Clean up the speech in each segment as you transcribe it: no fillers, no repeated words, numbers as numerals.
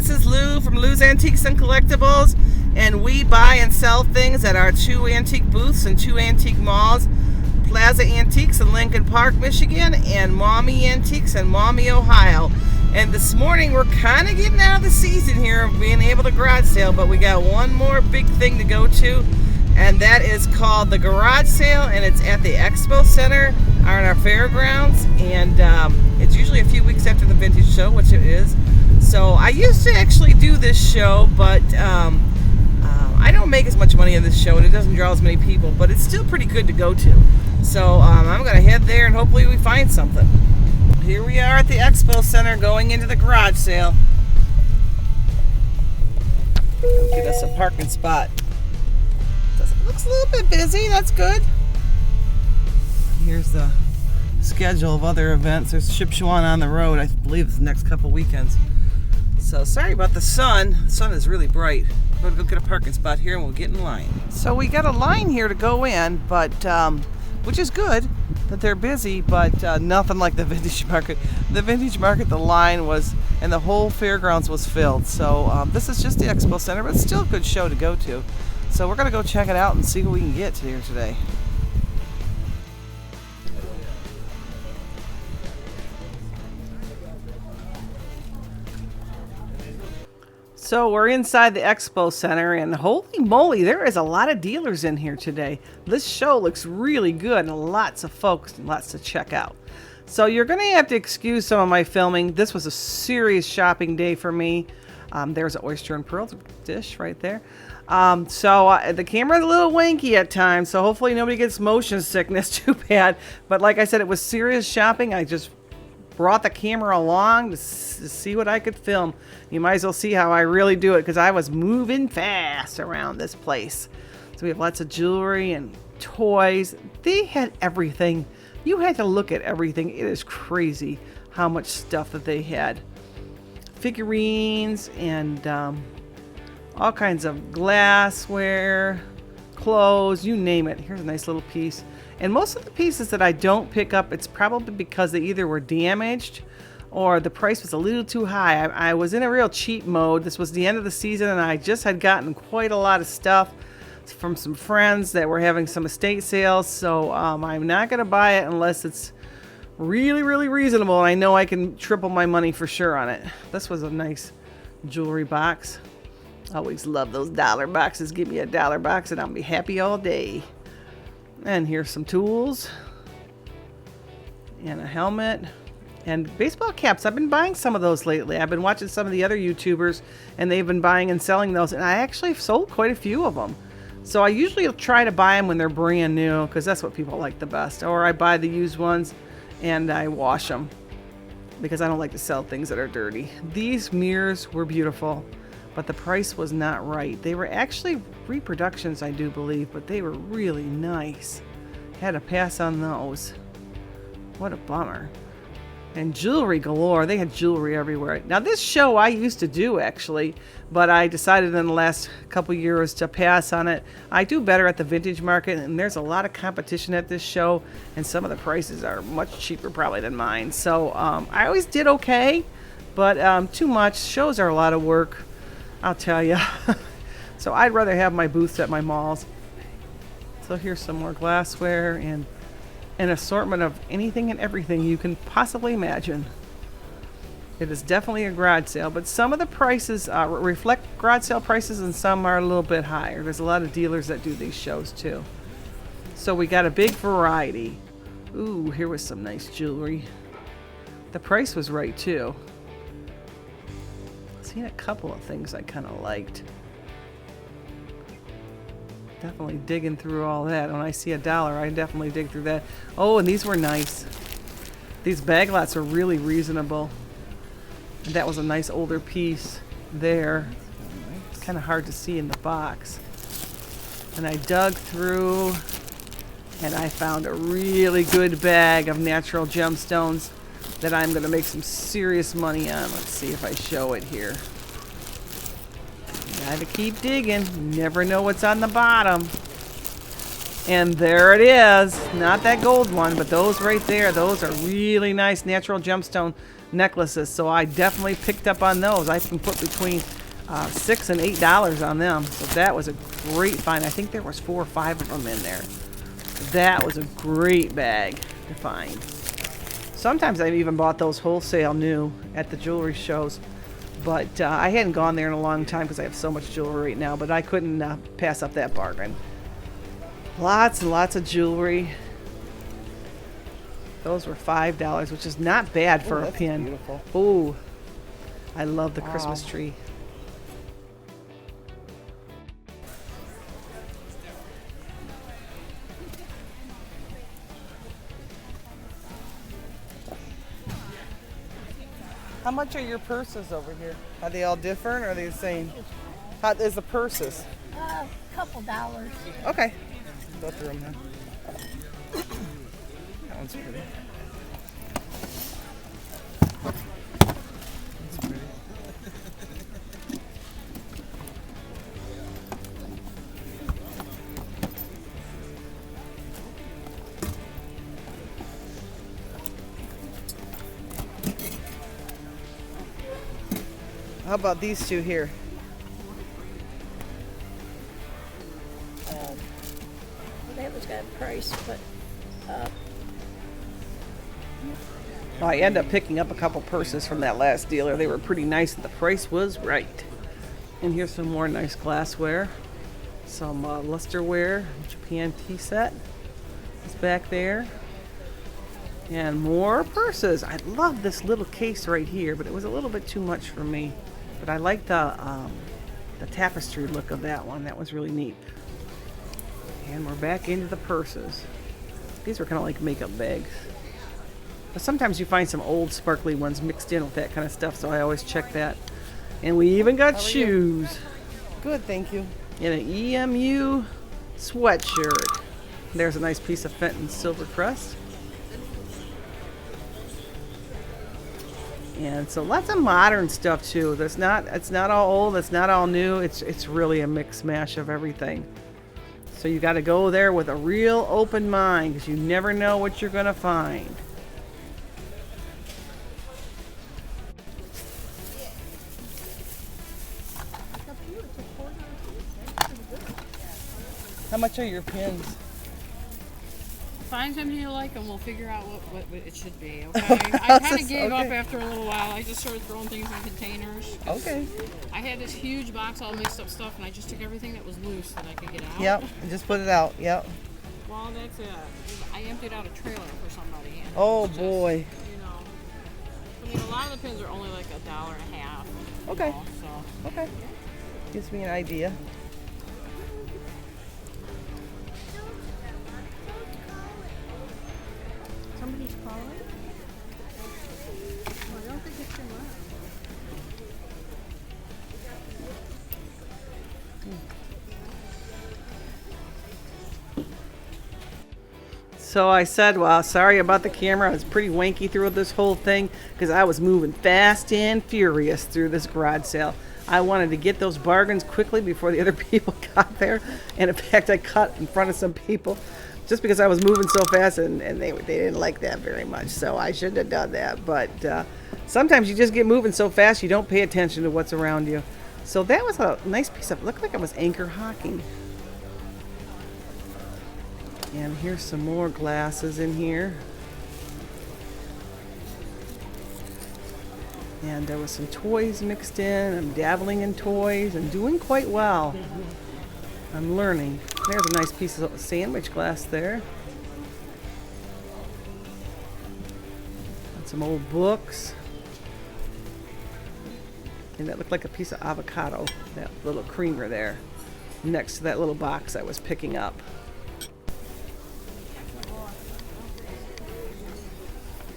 this is Lou from Lou's Antiques and Collectibles, and we buy and sell things at our 2 antique booths and 2 antique malls, Plaza Antiques in Lincoln Park, Michigan, and Maumee Antiques in Maumee, Ohio. And this morning we're kind of getting out of the season here of being able to garage sale, but we got one more big thing to go to, and that is called the garage sale, and it's at the Expo Center on our fairgrounds, and it's usually a few weeks after the vintage show, which it is. So I used to actually do this show, but I don't make as much money on this show, and it doesn't draw as many people, but it's still pretty good to go to. So I'm going to head there, and hopefully we find something. Here we are at the Expo Center going into the garage sale. Go get us a parking spot. Looks a little bit busy, that's good. Here's the schedule of other events. There's Shipshewan on the road, I believe it's the next couple weekends. So sorry about the sun. The sun is really bright. I'm going to go get a parking spot here and we'll get in line. So we got a line here to go in, but which is good that they're busy, but nothing like the vintage market. The vintage market, the line was, and the whole fairgrounds was filled. So this is just the Expo Center, but it's still a good show to go to. So we're going to go check it out and see what we can get here today. So we're inside the Expo Center, and holy moly, there is a lot of dealers in here today. This show looks really good and lots of folks and lots to check out. So you're going to have to excuse some of my filming. This was a serious shopping day for me. There's an oyster and pearl dish right there. The camera's a little wanky at times, so hopefully nobody gets motion sickness too bad. But like I said, it was serious shopping. I just brought the camera along to see what I could film. You might as well see how I really do it, because I was moving fast around this place. So we have lots of jewelry and toys. They had everything. You had to look at everything. It is crazy how much stuff that they had. Figurines and all kinds of glassware, clothes, you name it. Here's a nice little piece. And most of the pieces that I don't pick up, it's probably because they either were damaged or the price was a little too high. I was in a real cheap mode. This was the end of the season, and I just had gotten quite a lot of stuff from some friends that were having some estate sales. So I'm not going to buy it unless it's really, really reasonable, and I know I can triple my money for sure on it. This was a nice jewelry box. Always love those dollar boxes. Give me a dollar box and I'll be happy all day. And here's some tools and a helmet and baseball caps. I've been buying some of those lately. I've been watching some of the other YouTubers, and they've been buying and selling those, and I actually sold quite a few of them. So I usually try to buy them when they're brand new, because that's what people like the best. Or I buy the used ones and I wash them, because I don't like to sell things that are dirty. These mirrors were beautiful, but the price was not right. They were actually reproductions, I do believe, but they were really nice. Had to pass on those. What a bummer. And jewelry galore. They had jewelry everywhere. Now this show I used to do actually, but I decided in the last couple years to pass on it. I do better at the vintage market, and there's a lot of competition at this show, and some of the prices are much cheaper probably than mine. So I always did okay, but too much. Shows are a lot of work, I'll tell you. So I'd rather have my booths at my malls. So here's some more glassware and an assortment of anything and everything you can possibly imagine. It is definitely a garage sale, but some of the prices reflect garage sale prices, and some are a little bit higher. There's a lot of dealers that do these shows too. So we got a big variety. Ooh, here was some nice jewelry. The price was right too. Seen a couple of things I kind of liked. Definitely digging through all that. When I see $1, I definitely dig through that. Oh, and these were nice. These bag lots are really reasonable. And that was a nice older piece there. It's kind of hard to see in the box. And I dug through, and I found a really good bag of natural gemstones that I'm going to make some serious money on. Let's see if I show it here. Gotta keep digging. You never know what's on the bottom. And there it is. Not that gold one, but those right there. Those are really nice natural gemstone necklaces. So I definitely picked up on those. I can put between $6 and $8 on them. So that was a great find. I think there was 4 or 5 of them in there. That was a great bag to find. Sometimes I've even bought those wholesale new at the jewelry shows. But I hadn't gone there in a long time because I have so much jewelry right now. But I couldn't pass up that bargain. Lots and lots of jewelry. Those were $5, which is not bad for a pin. Beautiful. Ooh, I love the Christmas tree. How much are your purses over here? Are they all different or are they the same? How is the purses? Couple dollars. Okay. Go through them then. That one's pretty. That's pretty. How about these two here? That was got a price, but Well, I ended up picking up a couple purses from that last dealer. They were pretty nice and the price was right. And here's some more nice glassware. Some lusterware, Japan tea set. It's back there. And more purses. I love this little case right here, but it was a little bit too much for me. But I like the tapestry look of that one. That was really neat. And we're back into the purses. These were kind of like makeup bags. But sometimes you find some old sparkly ones mixed in with that kind of stuff, so I always check that. And we even got shoes. Good, thank you. And an EMU sweatshirt. There's a nice piece of Fenton silver crest. And so lots of modern stuff too. It's not all old, it's not all new. It's really a mix mash of everything. So you got to go there with a real open mind because you never know what you're going to find. How much are your pins? Find something you like and we'll figure out what it should be, okay? I kind of gave up after a little while. I just started throwing things in containers. Okay. I had this huge box all mixed up stuff and I just took everything that was loose that I could get out. Yep, and just put it out, yep. Well, that's it. I emptied out a trailer for somebody. And Oh just, boy. You know, I mean, a lot of the pins are only like $1.50. Okay. Know, so. Okay. Gives me an idea. Somebody's calling? Well, I don't think it's your mom. So I said, well, sorry about the camera. I was pretty wanky through this whole thing because I was moving fast and furious through this garage sale. I wanted to get those bargains quickly before the other people got there. And in fact, I cut in front of some people just because I was moving so fast and they didn't like that very much. So I shouldn't have done that. But sometimes you just get moving so fast you don't pay attention to what's around you. So that was a nice piece of, looked like it was anchor hocking. And here's some more glasses in here. And there was some toys mixed in. I'm dabbling in toys and doing quite well. I'm learning. There's a nice piece of sandwich glass there. And some old books. And that looked like a piece of avocado, that little creamer there, next to that little box I was picking up.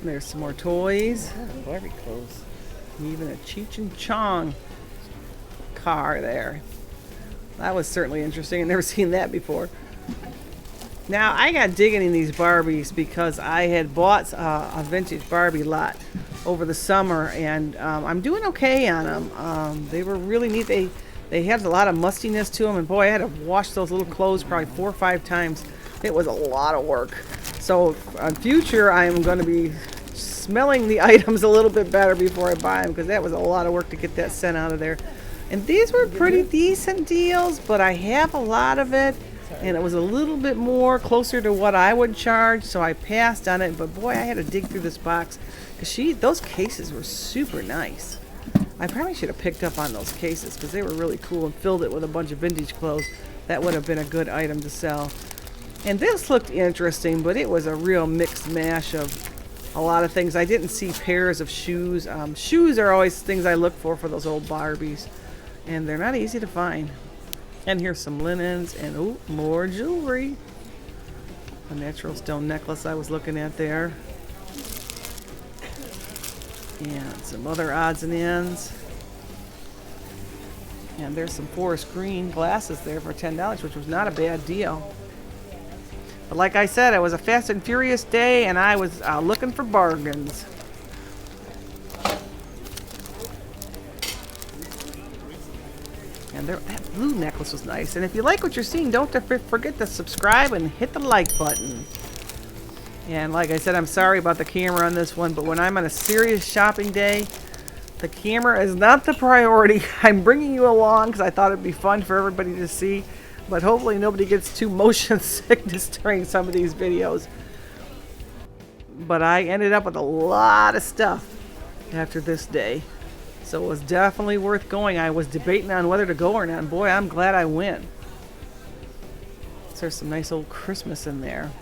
And there's some more toys. Oh, Barbie clothes. Even a Cheech and Chong car there. That was certainly interesting. I've never seen that before. Now, I got digging in these Barbies because I had bought a vintage Barbie lot over the summer, and I'm doing okay on them. They were really neat. They had a lot of mustiness to them, and boy, I had to wash those little clothes probably 4 or 5 times. It was a lot of work. So in future, I am going to be smelling the items a little bit better before I buy them, because that was a lot of work to get that scent out of there. And these were pretty decent deals, but I have a lot of it, and it was a little bit more closer to what I would charge, so I passed on it. But boy, I had to dig through this box, because those cases were super nice. I probably should have picked up on those cases, because they were really cool, and filled it with a bunch of vintage clothes. That would have been a good item to sell. And this looked interesting, but it was a real mixed mash of a lot of things. I didn't see pairs of shoes. Shoes are always things I look for those old Barbies, and they're not easy to find. And here's some linens, and oh, more jewelry. A natural stone necklace I was looking at there. And some other odds and ends. And there's some forest green glasses there for $10, which was not a bad deal. But like I said, it was a fast and furious day, and I was looking for bargains. And that blue necklace was nice. And if you like what you're seeing, don't forget to subscribe and hit the like button. And like I said, I'm sorry about the camera on this one, but when I'm on a serious shopping day, the camera is not the priority. I'm bringing you along because I thought it'd be fun for everybody to see. But hopefully nobody gets too motion sickness during some of these videos. But I ended up with a lot of stuff after this day. So it was definitely worth going. I was debating on whether to go or not. And boy, I'm glad I went. So there's some nice old Christmas in there.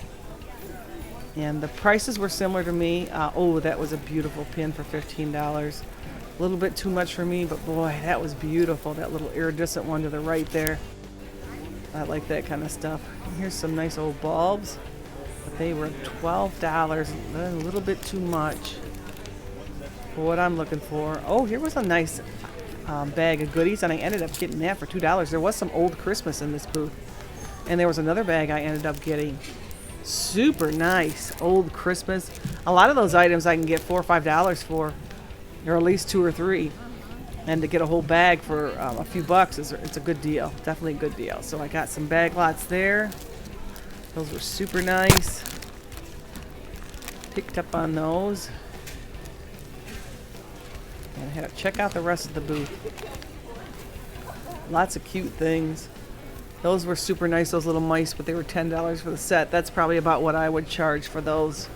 And the prices were similar to me. Oh, that was a beautiful pin for $15. A little bit too much for me, but boy, that was beautiful. That little iridescent one to the right there. I like that kind of stuff. Here's some nice old bulbs. But they were $12. A little bit too much for what I'm looking for. Oh, here was a nice bag of goodies, and I ended up getting that for $2. There was some old Christmas in this booth. And there was another bag I ended up getting. Super nice old Christmas. A lot of those items I can get $4 or $5 for, or at least 2 or 3. And to get a whole bag for a few bucks, it's a good deal. Definitely a good deal. So I got some bag lots there. Those were super nice. Picked up on those. And I had to check out the rest of the booth. Lots of cute things. Those were super nice, those little mice, but they were $10 for the set. That's probably about what I would charge for those.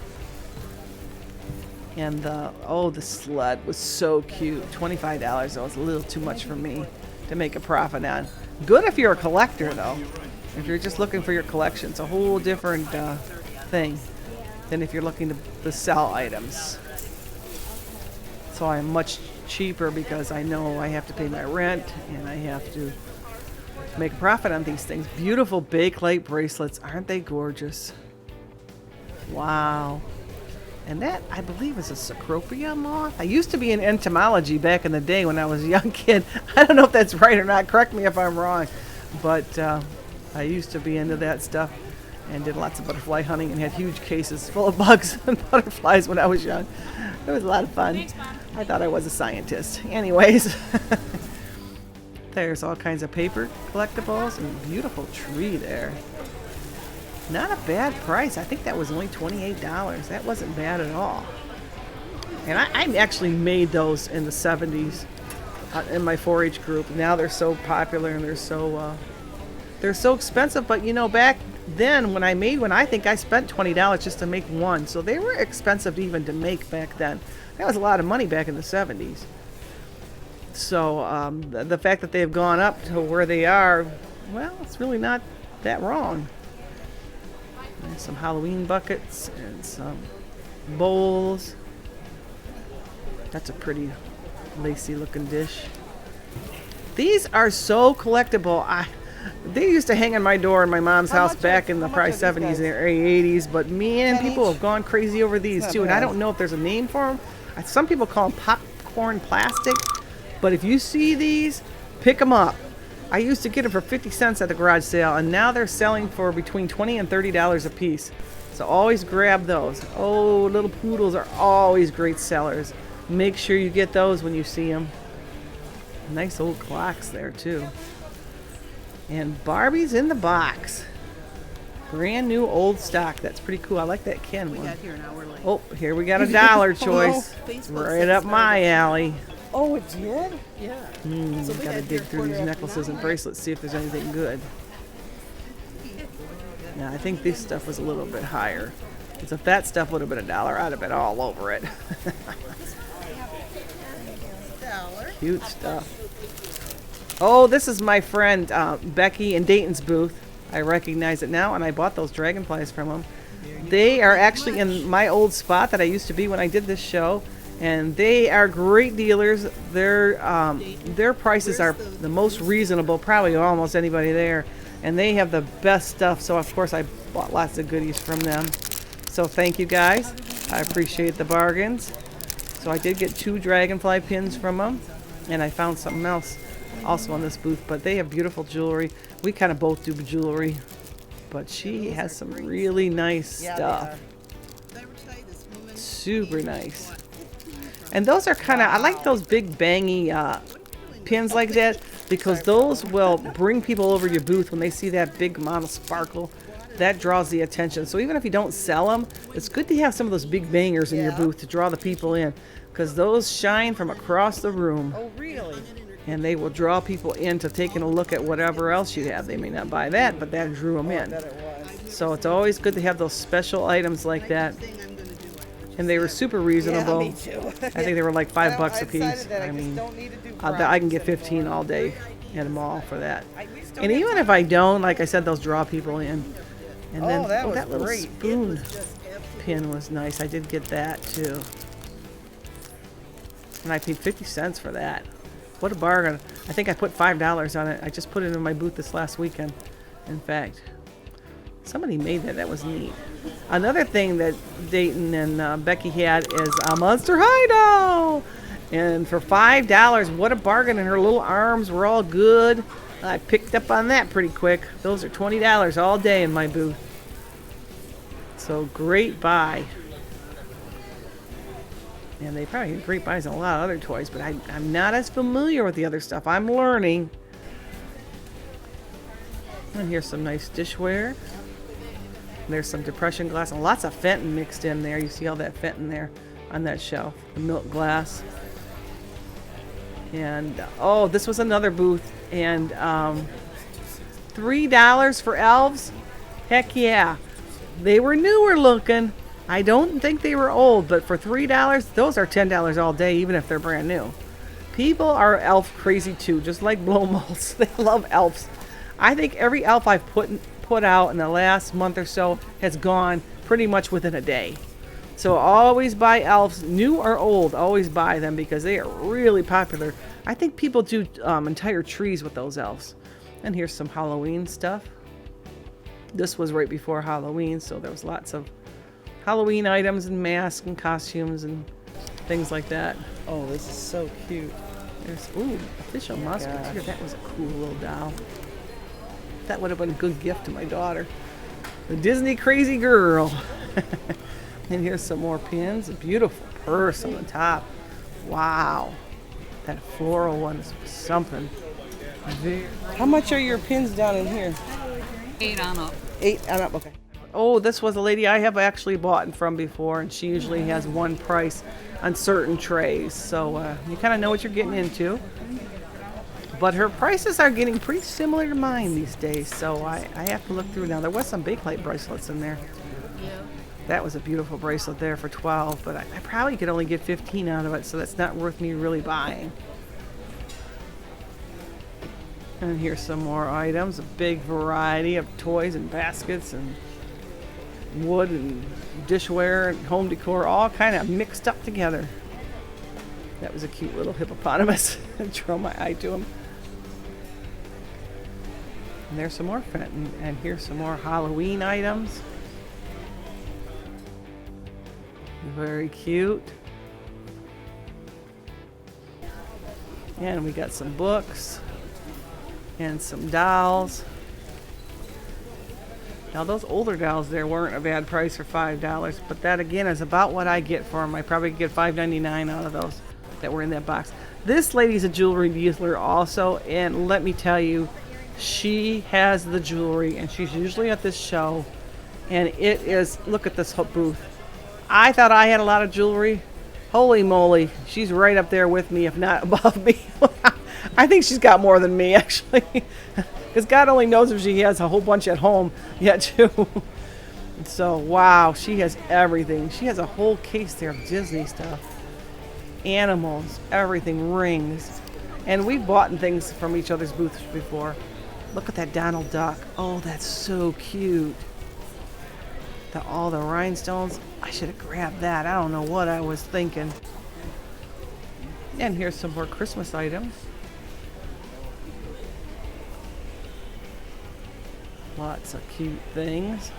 And the sled was so cute. $25. That was a little too much for me to make a profit on. Good if you're a collector, though. If you're just looking for your collection, it's a whole different thing than if you're looking to sell items. So I'm much cheaper because I know I have to pay my rent and I have to make a profit on these things. Beautiful Bakelite bracelets. Aren't they gorgeous? Wow. And that, I believe, is a Cecropia moth. I used to be in entomology back in the day when I was a young kid. I don't know if that's right or not. Correct me if I'm wrong. But I used to be into that stuff and did lots of butterfly hunting and had huge cases full of bugs and butterflies when I was young. It was a lot of fun. I thought I was a scientist. Anyways, there's all kinds of paper collectibles and a beautiful tree there. Not a bad price. I think that was only $28. That wasn't bad at all. And I actually made those in the 70s in my 4-H group. Now they're so popular and they're so expensive. But you know, back then when I made one, I think I spent $20 just to make one. So they were expensive even to make back then. That was a lot of money back in the 70s. So the fact that they've gone up to where they are, well, it's really not that wrong. There's some Halloween buckets and some bowls. That's a pretty lacy looking dish. These are so collectible. They used to hang on my door in my mom's house back in the probably 70s and early 80s, but man, people have gone crazy over these too, and I don't know if there's a name for them. Some people call them popcorn plastic, but if you see these, pick them up. I used to get them for 50 cents at the garage sale, and now they're selling for between $20 and $30 a piece. So always grab those. Oh, little poodles are always great sellers. Make sure you get those when you see them. Nice old clocks there too. And Barbies in the box. Brand new old stock. That's pretty cool. I like that Ken We one. got here an hour late. Oh, here we got a dollar choice. Facebook Right said up it my started. alley. Oh, it did? Yeah. So we Gotta had dig here through these quarter necklaces after and nine. bracelets, see if there's anything good. Yeah, I think this stuff was a little bit higher. Because if that stuff would have been $1, I'd have been all over it. $1. Cute stuff. Oh, this is my friend Becky in Dayton's booth. I recognize it now, and I bought those dragonflies from them. They are actually in my old spot that I used to be when I did this show, and they are great dealers. Their prices are the most reasonable, probably almost anybody there, and they have the best stuff. So of course I bought lots of goodies from them. So thank you guys. I appreciate the bargains. So I did get 2 dragonfly pins from them, and I found something else also on this booth, but they have beautiful jewelry. We kind of both do jewelry, but she has some really nice stuff. Super nice. And those are kind of, I like those big bangy pins like that, because those will bring people over your booth when they see that big amount of sparkle. That draws the attention. So even if you don't sell them, it's good to have some of those big bangers in your booth to draw the people in, because those shine from across the room. Oh, really? And they will draw people into taking a look at whatever else you have. They may not buy that, but that drew them in. That it was. So it's always good to have those special items like that. And they were super reasonable. Yeah, me too. I think they were like $5 a I decided piece. that I just mean, don't need to do I can get prizes 15 anymore. all day at a mall for that. We still And have even if I don't, like I said, those draw people in. And then Oh, that was little great. spoon pin was nice. I did get that too. And I paid 50 cents for that. What a bargain. I think I put $5 on it. I just put it in my booth this last weekend. In fact, somebody made that. That was neat. Another thing that Dayton and Becky had is a Monster Hideout. And for $5, what a bargain. And her little arms were all good. I picked up on that pretty quick. Those are $20 all day in my booth. So great buy. And they probably get great buys on a lot of other toys, but I'm not as familiar with the other stuff. I'm learning. And here's some nice dishware. There's some depression glass and lots of Fenton mixed in there. You see all that Fenton there on that shelf. The milk glass. And oh, this was another booth. And $3 for elves? Heck yeah. They were newer looking. I don't think they were old, but for $3, those are $10 all day, even if they're brand new. People are elf crazy too, just like blow molds. They love elves. I think every elf I've put out in the last month or so has gone pretty much within a day. So always buy elves, new or old, always buy them because they are really popular. I think people do entire trees with those elves. And here's some Halloween stuff. This was right before Halloween, so there was lots of Halloween items and masks and costumes and things like that. Oh, this is so cute. There's, ooh, official musketeer. That was a cool little doll. That would have been a good gift to my daughter. The Disney crazy girl. And here's some more pins. A beautiful purse on the top. Wow. That floral one is something. How much are your pins down in here? 8 on up. 8 and up. Okay. Oh, this was a lady I have actually bought from before, and she usually has one price on certain trays. So you kind of know what you're getting into. But her prices are getting pretty similar to mine these days, so I have to look through now. There was some Bakelite bracelets in there. Yeah. That was a beautiful bracelet there for 12, but I probably could only get 15 out of it, so that's not worth me really buying. And here's some more items, a big variety of toys and baskets and wood and dishware and home decor, all kind of mixed up together. That was a cute little hippopotamus. I drew my eye to him. And there's some more Fenton, and here's some more Halloween items. Very cute. And we got some books and some dolls. Now those older dolls there weren't a bad price for $5, but that again is about what I get for them. I probably get $5.99 out of those that were in that box. This lady's a jewelry dealer also, and let me tell you, she has the jewelry, and she's usually at this show. And it is, look at this booth. I thought I had a lot of jewelry. Holy moly, she's right up there with me, if not above me. I think she's got more than me, actually. Because God only knows if she has a whole bunch at home yet, too. So, wow, she has everything. She has a whole case there of Disney stuff. Animals, everything, rings. And we've bought things from each other's booths before. Look at that Donald Duck. Oh, that's so cute. All the rhinestones. I should have grabbed that. I don't know what I was thinking. And here's some more Christmas items. Lots of cute things.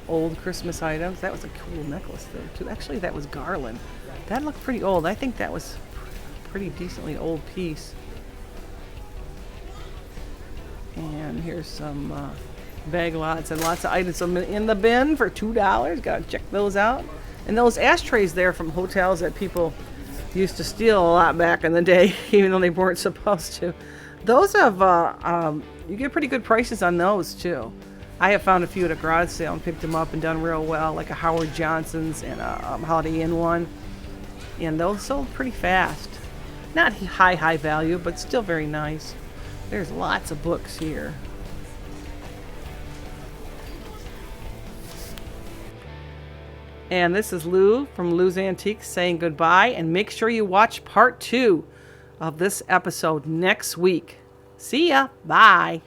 Old Christmas items. That was a cool necklace there too. Actually, that was garland. That looked pretty old. I think that was a pretty decently old piece. And here's some bag lots and lots of items in the bin for $2. Gotta check those out. And those ashtrays there from hotels that people used to steal a lot back in the day, even though they weren't supposed to. Those have, you get pretty good prices on those too. I have found a few at a garage sale and picked them up and done real well, like a Howard Johnson's and a Holiday Inn one. And those sold pretty fast. Not high value, but still very nice. There's lots of books here. And this is Lou from Lou's Antiques saying goodbye. And make sure you watch part 2 of this episode next week. See ya. Bye.